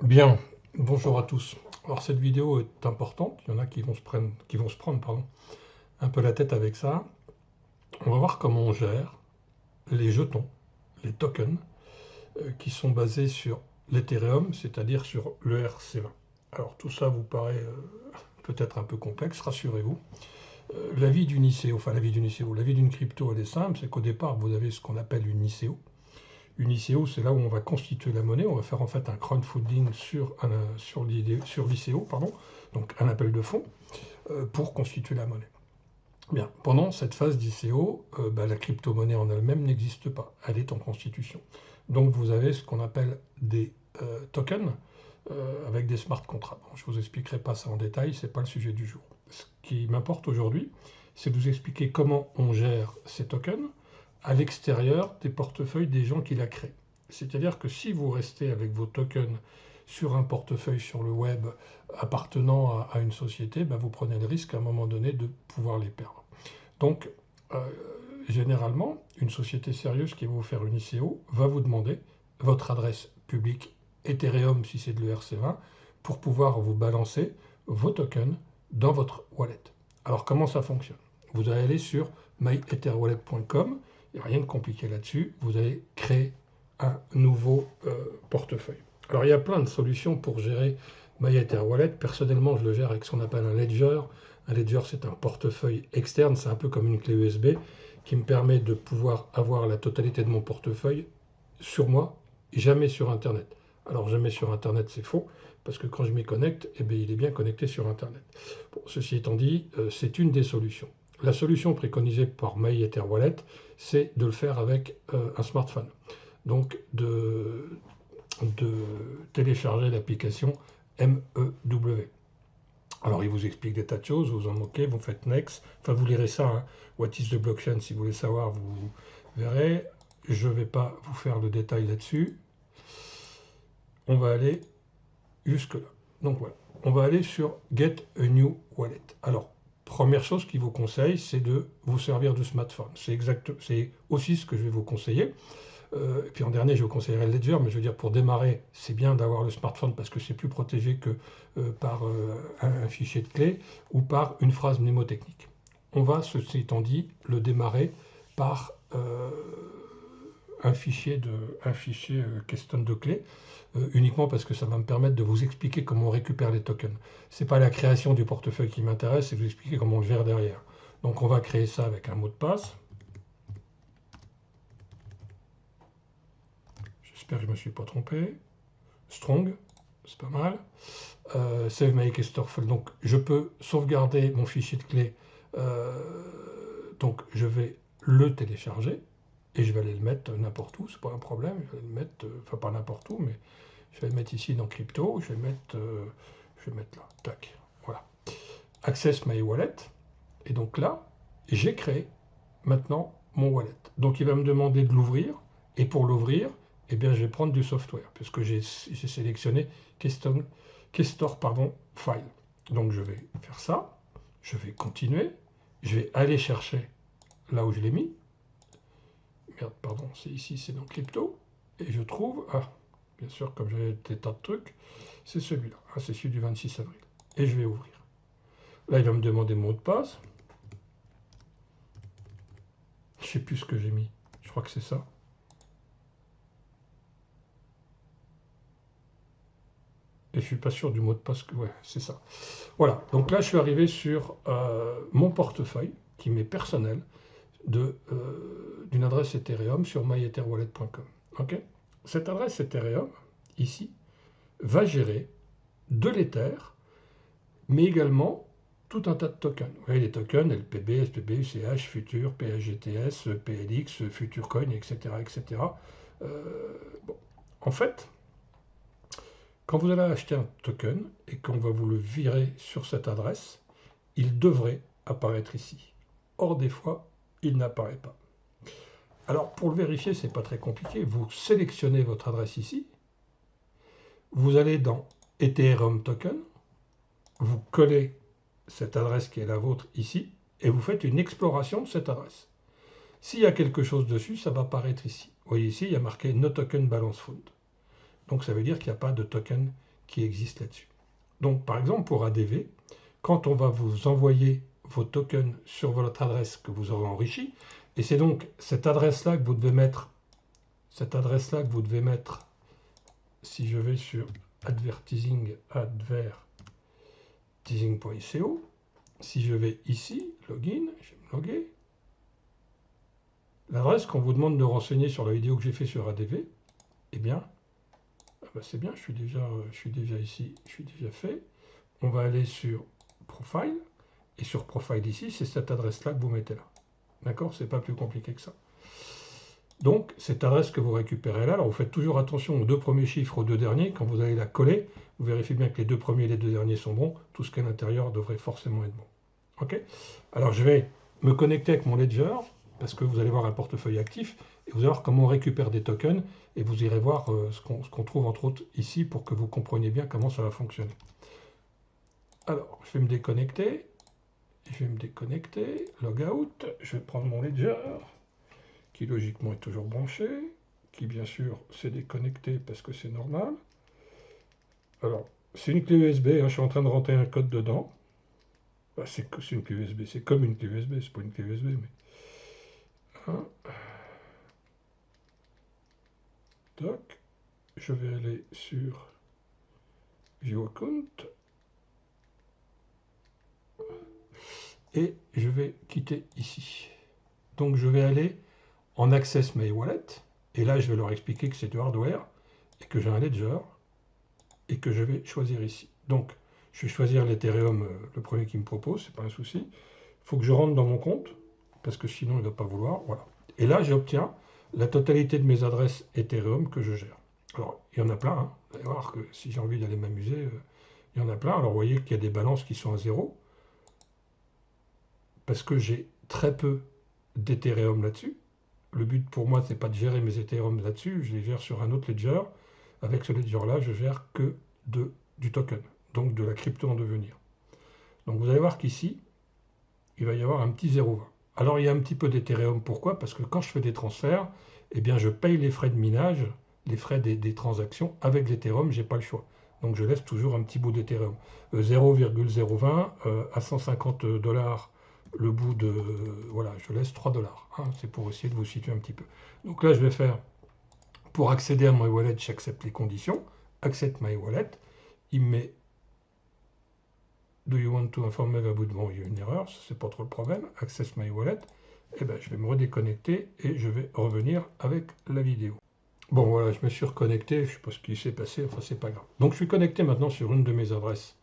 Bien, bonjour à tous. Alors cette vidéo est importante, il y en a qui vont se prendre pardon, un peu la tête avec ça. On va voir comment on gère les jetons, les tokens, qui sont basés sur l'Ethereum, c'est-à-dire sur l'ERC20. Alors tout ça vous paraît peut-être un peu complexe, rassurez-vous. La vie d'une ICO, enfin la vie d'une ICO, la vie d'une crypto elle est simple, c'est qu'au départ vous avez ce qu'on appelle une ICO. Une ICO, c'est là où on va constituer la monnaie. On va faire en fait un crowdfunding sur l'ICO, pardon, donc un appel de fonds, pour constituer la monnaie. Bien, pendant cette phase d'ICO, la crypto-monnaie en elle-même n'existe pas. Elle est en constitution. Donc vous avez ce qu'on appelle des tokens avec des smart contracts. Bon, je ne vous expliquerai pas ça en détail, ce n'est pas le sujet du jour. Ce qui m'importe aujourd'hui, c'est de vous expliquer comment on gère ces tokens à l'extérieur des portefeuilles des gens qui la créent. C'est-à-dire que si vous restez avec vos tokens sur un portefeuille sur le web appartenant à une société, vous prenez le risque à un moment donné de pouvoir les perdre. Donc, euh, généralement, une société sérieuse qui va vous faire une ICO va vous demander votre adresse publique Ethereum si c'est de l'ERC20 pour pouvoir vous balancer vos tokens dans votre wallet. Alors comment ça fonctionne? Vous allez aller sur myetherwallet.com, il n'y a rien de compliqué là-dessus, vous allez créer un nouveau portefeuille. Alors il y a plein de solutions pour gérer MyEtherWallet. Personnellement, je le gère avec ce qu'on appelle un ledger. Un ledger, c'est un portefeuille externe, c'est un peu comme une clé USB qui me permet de pouvoir avoir la totalité de mon portefeuille sur moi, jamais sur Internet. Alors jamais sur Internet, c'est faux, parce que quand je m'y connecte, il est bien connecté sur Internet. Bon, ceci étant dit, c'est une des solutions. La solution préconisée par MyEtherWallet, c'est de le faire avec un smartphone. Donc de télécharger l'application MEW. Alors il vous explique des tas de choses, vous en moquez, vous faites next, enfin vous lirez ça, hein. What is the blockchain, si vous voulez savoir, vous verrez. Je ne vais pas vous faire le détail là-dessus. On va aller jusque là. Donc voilà, on va aller sur Get a New Wallet. Alors, première chose qu'il vous conseille, c'est de vous servir du smartphone. C'est aussi ce que je vais vous conseiller. Et puis en dernier, je vous conseillerais le Ledger, mais je veux dire, pour démarrer, c'est bien d'avoir le smartphone parce que c'est plus protégé que par un fichier de clé ou par une phrase mnémotechnique. On va, ceci étant dit, le démarrer par un fichier question de clé, uniquement parce que ça va me permettre de vous expliquer comment on récupère les tokens. Ce n'est pas la création du portefeuille qui m'intéresse, c'est vous expliquer comment on le gère derrière. Donc on va créer ça avec un mot de passe. J'espère que je ne me suis pas trompé. Strong, c'est pas mal. Save my store. Donc je peux sauvegarder mon fichier de clé. Donc je vais le télécharger et je vais aller le mettre n'importe où, c'est pas un problème. Je vais le mettre, enfin pas n'importe où, mais je vais le mettre ici dans Crypto. Je vais mettre là. Tac. Voilà. Access my wallet. Et donc là, j'ai créé maintenant mon wallet. Donc il va me demander de l'ouvrir. Et pour l'ouvrir, je vais prendre du software, puisque j'ai sélectionné Kestor File. Donc je vais faire ça, je vais continuer, je vais aller chercher là où je l'ai mis. Merde, pardon, c'est ici, c'est dans Crypto. Et je trouve, bien sûr, comme j'avais des tas de trucs, c'est celui-là, c'est celui du 26 avril. Et je vais ouvrir. Là, il va me demander mon mot de passe. Je ne sais plus ce que j'ai mis, je crois que c'est ça. Et je suis pas sûr du mot de passe que... Ouais, c'est ça. Voilà, donc là je suis arrivé sur mon portefeuille, qui m'est personnel, d'une adresse Ethereum sur myetherwallet.com. Okay, cette adresse Ethereum, ici, va gérer de l'Ether, mais également tout un tas de tokens. Vous voyez les tokens, LPB, SPB, UCH, Futur, PHGTS, PLX, FutureCoin, etc. etc. Bon. En fait, quand vous allez acheter un token et qu'on va vous le virer sur cette adresse, il devrait apparaître ici. Or, des fois, il n'apparaît pas. Alors, pour le vérifier, ce n'est pas très compliqué. Vous sélectionnez votre adresse ici. Vous allez dans Ethereum Token. Vous collez cette adresse qui est la vôtre ici et vous faites une exploration de cette adresse. S'il y a quelque chose dessus, ça va apparaître ici. Vous voyez ici, il y a marqué No Token Balance Found. Donc ça veut dire qu'il n'y a pas de token qui existent là-dessus. Donc, par exemple, pour ADV, quand on va vous envoyer vos tokens sur votre adresse que vous aurez enrichie, et c'est donc cette adresse-là que vous devez mettre, si je vais sur advertising.co, si je vais ici, login, je vais me loguer, l'adresse qu'on vous demande de renseigner sur la vidéo que j'ai fait sur ADV, eh bien, c'est bien, je suis déjà ici, je suis déjà fait. On va aller sur Profile, et sur Profile ici, c'est cette adresse-là que vous mettez là. D'accord? C'est pas plus compliqué que ça. Donc, cette adresse que vous récupérez là, alors vous faites toujours attention aux deux premiers chiffres, aux deux derniers. Quand vous allez la coller, vous vérifiez bien que les deux premiers et les deux derniers sont bons. Tout ce qui est à l'intérieur devrait forcément être bon. OK? Alors, je vais me connecter avec mon Ledger, parce que vous allez voir un portefeuille actif, et vous allez voir comment on récupère des tokens, et vous irez voir ce qu'on trouve entre autres ici, pour que vous compreniez bien comment ça va fonctionner. Alors, je vais me déconnecter. Logout, je vais prendre mon Ledger, qui logiquement est toujours branché, qui bien sûr s'est déconnecté parce que c'est normal. Alors, c'est une clé USB, hein, je suis en train de rentrer un code dedans. Bah, c'est une clé USB, c'est comme une clé USB, c'est pas une clé USB, mais... Hein. Toc, je vais aller sur View Account, et je vais quitter ici. Donc je vais aller en Access My Wallet, et là je vais leur expliquer que c'est du hardware, et que j'ai un Ledger, et que je vais choisir ici. Donc je vais choisir l'Ethereum, le premier qui me propose, c'est pas un souci. Il faut que je rentre dans mon compte, parce que sinon il ne va pas vouloir, voilà. Et là j'obtiens la totalité de mes adresses Ethereum que je gère. Alors il y en a plein, hein. Vous allez voir que si j'ai envie d'aller m'amuser, il y en a plein. Alors vous voyez qu'il y a des balances qui sont à 0, parce que j'ai très peu d'Ethereum là-dessus. Le but pour moi, c'est pas de gérer mes Ethereum là-dessus, je les gère sur un autre ledger. Avec ce ledger-là, je gère que du token, donc de la crypto en devenir. Donc vous allez voir qu'ici, il va y avoir un petit 0,20. Alors il y a un petit peu d'Ethereum, pourquoi? Parce que quand je fais des transferts, eh bien je paye les frais de minage, les frais des transactions avec l'Ethereum, j'ai pas le choix. Donc je laisse toujours un petit bout d'Ethereum. 0,020 à 150 $ le bout de... voilà, je laisse 3 $. Hein, c'est pour essayer de vous situer un petit peu. Donc là, je vais faire, pour accéder à my wallet, j'accepte les conditions. Accept my wallet. Il me met Do you want to inform me about... Bon, il y a une erreur, c'est pas trop le problème. Access my wallet. Et ben, je vais me redéconnecter et je vais revenir avec la vidéo. Bon, voilà, je me suis reconnecté, je sais pas ce qui s'est passé, enfin, c'est pas grave. Donc, je suis connecté maintenant sur une de mes adresses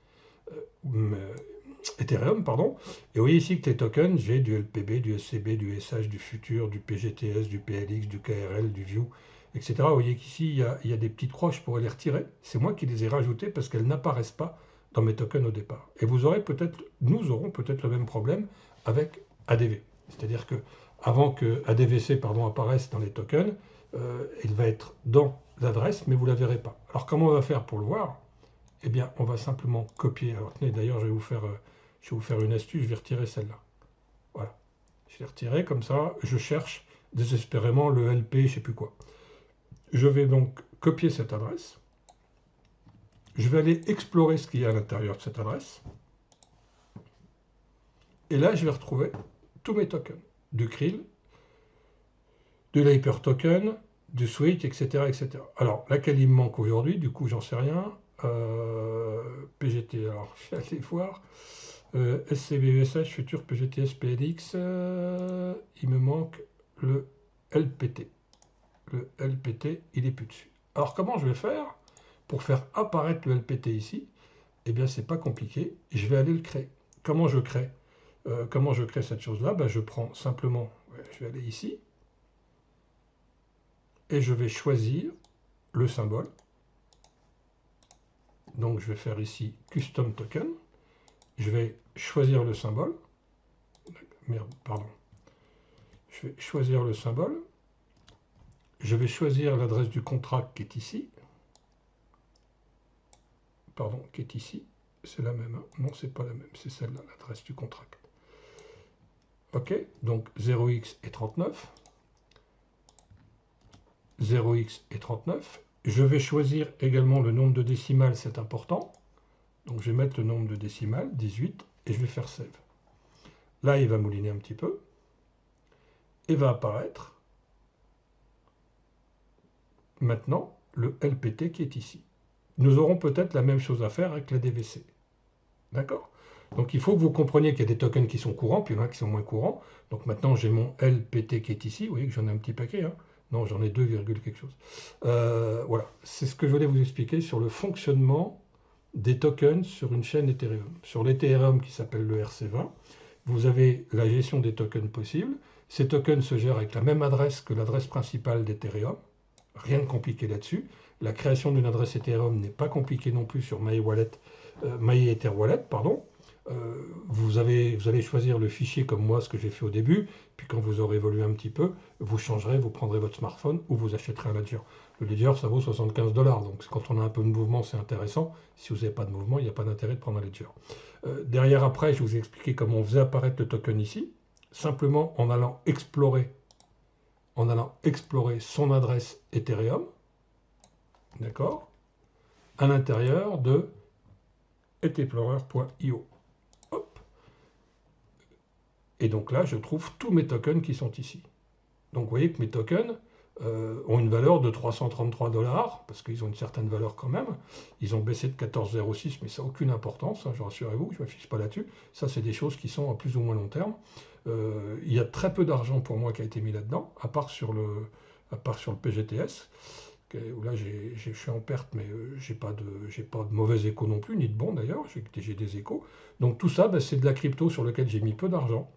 Ethereum, pardon. Et vous voyez ici que les tokens, j'ai du LPB, du SCB, du SH, du Futur, du PGTS, du PLX, du KRL, du View, etc. Vous voyez qu'ici, il y a des petites croix, je pourrais les retirer. C'est moi qui les ai rajoutées parce qu'elles n'apparaissent pas dans mes tokens au départ. Et nous aurons peut-être le même problème avec ADV. C'est-à-dire que avant que ADVC apparaisse dans les tokens, il va être dans l'adresse, mais vous ne la verrez pas. Alors comment on va faire pour le voir? Eh bien, on va simplement copier. Alors tenez, d'ailleurs, je vais vous faire une astuce, je vais retirer celle-là. Voilà. Je vais retirer comme ça, je cherche désespérément le LP, je ne sais plus quoi. Je vais donc copier cette adresse. Je vais aller explorer ce qu'il y a à l'intérieur de cette adresse. Et là, je vais retrouver tous mes tokens. Du Krill, de l'Hyper Token, du Switch, etc., etc. Alors, laquelle il me manque aujourd'hui, du coup, j'en sais rien. PGT, alors je vais aller voir. SCBUSH, Futur, PGTS, PLX, il me manque le LPT. Le LPT, il est plus dessus. Alors, comment je vais faire pour faire apparaître le LPT ici? Eh bien, c'est pas compliqué. Je vais aller le créer. Comment je crée cette chose-là? Ben, je prends simplement, je vais aller ici, et je vais choisir le symbole. Donc, je vais faire ici Custom Token. Je vais choisir le symbole. Merde, pardon. Je vais choisir le symbole. Je vais choisir l'adresse du contrat qui est ici. Pardon, qui est ici. C'est la même. Hein. Non, c'est pas la même. C'est celle-là, l'adresse du contrat. OK, donc 0x et 39. 0x et 39. Je vais choisir également le nombre de décimales, c'est important. Donc je vais mettre le nombre de décimales, 18, et je vais faire Save. Là, il va mouliner un petit peu, et va apparaître maintenant le LPT qui est ici. Nous aurons peut-être la même chose à faire avec la DVC. D'accord? Donc il faut que vous compreniez qu'il y a des tokens qui sont courants, puis il y en a qui sont moins courants. Donc maintenant j'ai mon LPT qui est ici, vous voyez que j'en ai un petit paquet, hein. Non, j'en ai 2, quelque chose. Voilà, c'est ce que je voulais vous expliquer sur le fonctionnement des tokens sur une chaîne Ethereum. Sur l'Ethereum qui s'appelle le RC20, vous avez la gestion des tokens possibles. Ces tokens se gèrent avec la même adresse que l'adresse principale d'Ethereum. Rien de compliqué là-dessus. La création d'une adresse Ethereum n'est pas compliquée non plus sur MyEtherWallet, pardon. Vous allez choisir le fichier comme moi, ce que j'ai fait au début, puis quand vous aurez évolué un petit peu, vous changerez, vous prendrez votre smartphone ou vous achèterez un Ledger. Le Ledger, ça vaut 75 $, donc quand on a un peu de mouvement, c'est intéressant. Si vous n'avez pas de mouvement, il n'y a pas d'intérêt de prendre un Ledger. Derrière, après, je vous ai expliqué comment on faisait apparaître le token ici, simplement en allant explorer son adresse Ethereum, d'accord, à l'intérieur de ethexplorer.io. Et donc là, je trouve tous mes tokens qui sont ici. Donc vous voyez que mes tokens ont une valeur de 333 $, parce qu'ils ont une certaine valeur quand même. Ils ont baissé de 14,06, mais ça n'a aucune importance, hein, rassurez-vous, je ne me fiche pas là-dessus. Ça, c'est des choses qui sont à plus ou moins long terme. Il y a très peu d'argent pour moi qui a été mis là-dedans, à part sur le PGTS, où là je suis en perte, mais j'ai pas de mauvais échos non plus, ni de bons d'ailleurs, j'ai des échos. Donc tout ça, c'est de la crypto sur lequel j'ai mis peu d'argent,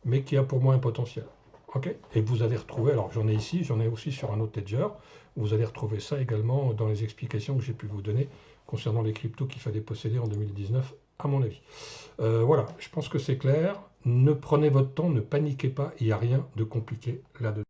mais qui a pour moi un potentiel. Okay. Et vous allez retrouver, alors j'en ai ici, j'en ai aussi sur un autre ledger, vous allez retrouver ça également dans les explications que j'ai pu vous donner concernant les cryptos qu'il fallait posséder en 2019, à mon avis. Voilà, je pense que c'est clair. Ne prenez votre temps, ne paniquez pas, il n'y a rien de compliqué là-dedans.